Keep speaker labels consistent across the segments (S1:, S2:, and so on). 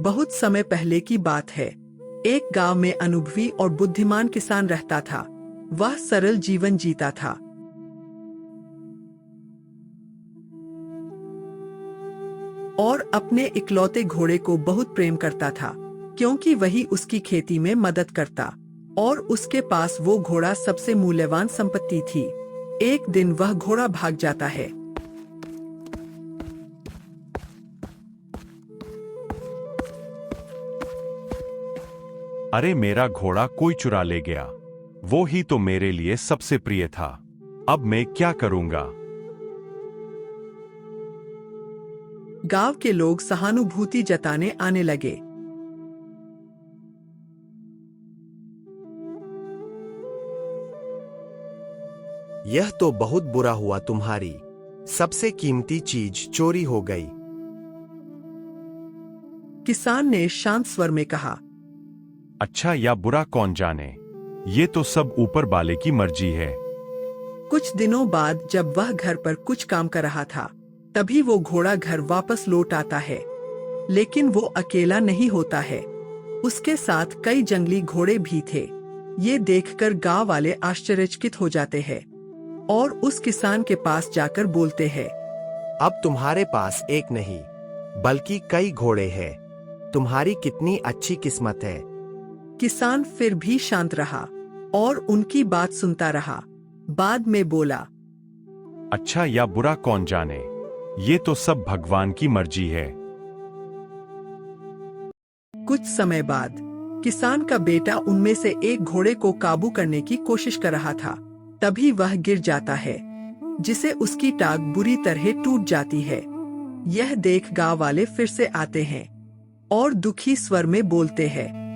S1: बहुत समय पहले की बात है। एक गांव में अनुभवी और बुद्धिमान किसान रहता था। वह सरल जीवन जीता था। और अपने इकलौते घोड़े को बहुत प्रेम करता था, क्योंकि वही उसकी खेती में मदद करता और उसके पास वो घोड़ा सबसे मूल्यवान संपत्ति थी। एक दिन वह घोड़ा भाग जाता है।
S2: अरे मेरा घोड़ा कोई चुरा ले गया। वो ही तो मेरे लिए सबसे प्रिय था। अब मैं क्या करूंगा?
S1: गांव के लोग सहानुभूति जताने आने लगे।
S3: यह तो बहुत बुरा हुआ, तुम्हारी सबसे कीमती चीज चोरी हो गई।
S1: किसान ने शांत स्वर में कहा,
S2: अच्छा या बुरा कौन जाने, ये तो सब ऊपर वाले की मर्जी है।
S1: कुछ दिनों बाद जब वह घर पर कुछ काम कर रहा था, तभी वो घोड़ा घर वापस लौट आता है। लेकिन वो अकेला नहीं होता है, उसके साथ कई जंगली घोड़े भी थे। ये देखकर गांव वाले आश्चर्यचकित हो जाते हैं और उस किसान के पास जाकर बोलते हैं,
S3: अब तुम्हारे पास एक नहीं बल्कि कई घोड़े हैं। तुम्हारी कितनी अच्छी किस्मत है।
S1: किसान फिर भी शांत रहा और उनकी बात सुनता रहा। बाद में बोला,
S2: अच्छा या बुरा कौन जाने, ये तो सब भगवान की मर्जी है।
S1: कुछ समय बाद किसान का बेटा उनमें से एक घोड़े को काबू करने की कोशिश कर रहा था। तभी वह गिर जाता है, जिसे उसकी टांग बुरी तरह टूट जाती है। यह देख गांव वाले फिर से आते हैं और दुखी स्वर में बोलते हैं,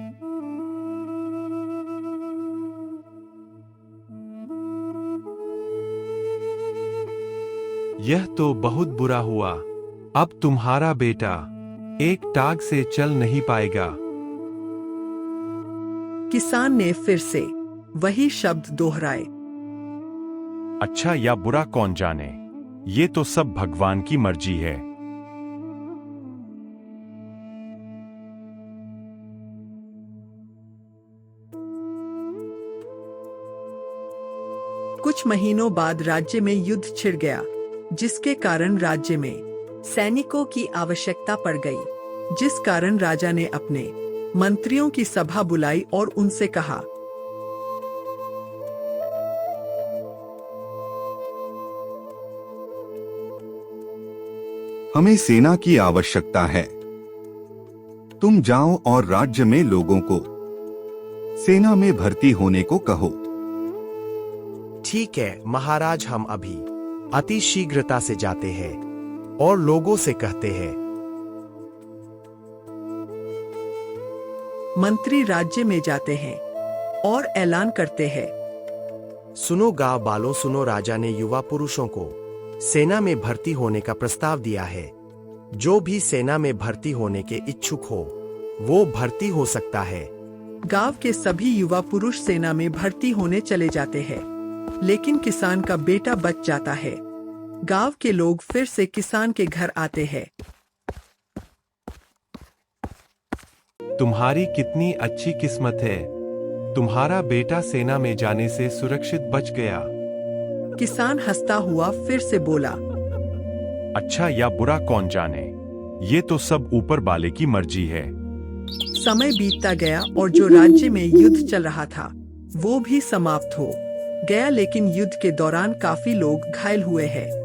S4: यह तो बहुत बुरा हुआ। अब तुम्हारा बेटा एक टांग से चल नहीं पाएगा।
S1: किसान ने फिर से वही शब्द दोहराए,
S2: अच्छा या बुरा कौन जाने, ये तो सब भगवान की मर्जी है।
S1: कुछ महीनों बाद राज्य में युद्ध छिड़ गया, जिसके कारण राज्य में सैनिकों की आवश्यकता पड़ गई। जिस कारण राजा ने अपने मंत्रियों की सभा बुलाई और उनसे कहा,
S5: हमें सेना की आवश्यकता है। तुम जाओ और राज्य में लोगों को सेना में भर्ती होने को कहो।
S3: ठीक है महाराज, हम अभी अति शीघ्रता से जाते हैं और लोगों से कहते हैं।
S1: मंत्री राज्य में जाते हैं और ऐलान करते हैं,
S3: सुनो गांव वालों, सुनो, राजा ने युवा पुरुषों को सेना में भर्ती होने का प्रस्ताव दिया है। जो भी सेना में भर्ती होने के इच्छुक हो वो भर्ती हो सकता है।
S1: गांव के सभी युवा पुरुष सेना में भर्ती होने चले जाते हैं, लेकिन किसान का बेटा बच जाता है। गांव के लोग फिर से किसान के घर आते हैं।
S4: तुम्हारी कितनी अच्छी किस्मत है, तुम्हारा बेटा सेना में जाने से सुरक्षित बच गया।
S1: किसान हंसता हुआ फिर से बोला,
S2: अच्छा या बुरा कौन जाने, ये तो सब ऊपर वाले की मर्जी है।
S1: समय बीतता गया और जो राज्य में युद्ध चल रहा था वो भी समाप्त हो गया, लेकिन युद्ध के दौरान काफी लोग घायल हुए हैं।